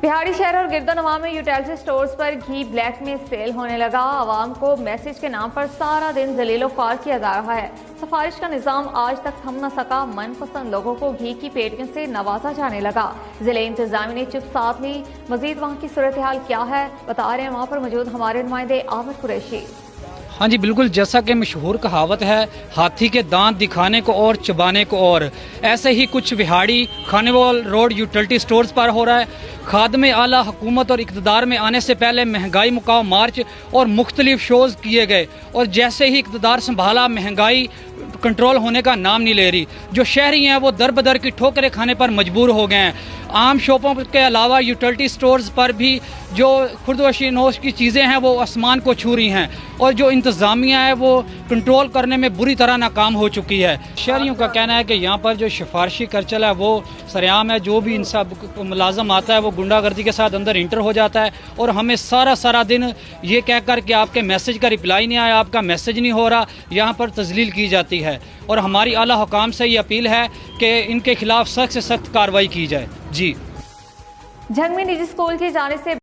बिहाड़ी शहर और गिरदोनवा में यूटिलिटी स्टोर्स पर घी ब्लैक में सेल होने लगा। आवाम को मैसेज के नाम पर सारा दिन जलीलो ख्वार किया जा रहा है। सिफारिश का निजाम आज तक थम न सका। मनपसंद लोगों को घी की पेटियों से नवाजा जाने लगा। जिले इंतजामिया ने चुप साथ ली। मजीद वहाँ की सूरत हाल क्या है बता रहे हैं वहाँ पर मौजूद हमारे नुमाइंदे आमिर कुरैशी। हाँ जी बिल्कुल, जैसा कि मशहूर कहावत है, हाथी के दांत दिखाने को और चबाने को और, ऐसे ही कुछ बिहाड़ी खानेवाल रोड यूटिलिटी स्टोर्स पर हो रहा है। खादमे आला हुकूमत और इक़्तिदार में आने से पहले महंगाई मुकाव मार्च और मुख्तलिफ शोज़ किए गए और जैसे ही इक़्तिदार संभाला महंगाई कंट्रोल होने का नाम नहीं ले रही। जो शहरी हैं वो दर बदर की ठोकरें खाने पर मजबूर हो गए हैं। आम शॉपों के अलावा यूटिलिटी स्टोर्स पर भी जो खुर्दवशीनोश की चीज़ें हैं वो आसमान को छू रही हैं और जो इंतज़ामिया है वो कंट्रोल करने में बुरी तरह नाकाम हो चुकी है। शहरियों का कहना है कि यहाँ पर जो सिफारशी खर्चल है वो सरेआम है। जो भी इनसा मुलाजम आता है वो गुंडागर्दी के साथ अंदर इंटर हो जाता है और हमें सारा दिन ये कहकर कि आपके मैसेज का रिप्लाई नहीं आया, आपका मैसेज नहीं हो रहा, यहाँ पर तजलील की जाती है। और हमारी आला हुकाम से ये अपील है कि इनके खिलाफ सख्त से सख्त कार्रवाई की जाए। जी। झंग में निजी स्कूल की जानिब से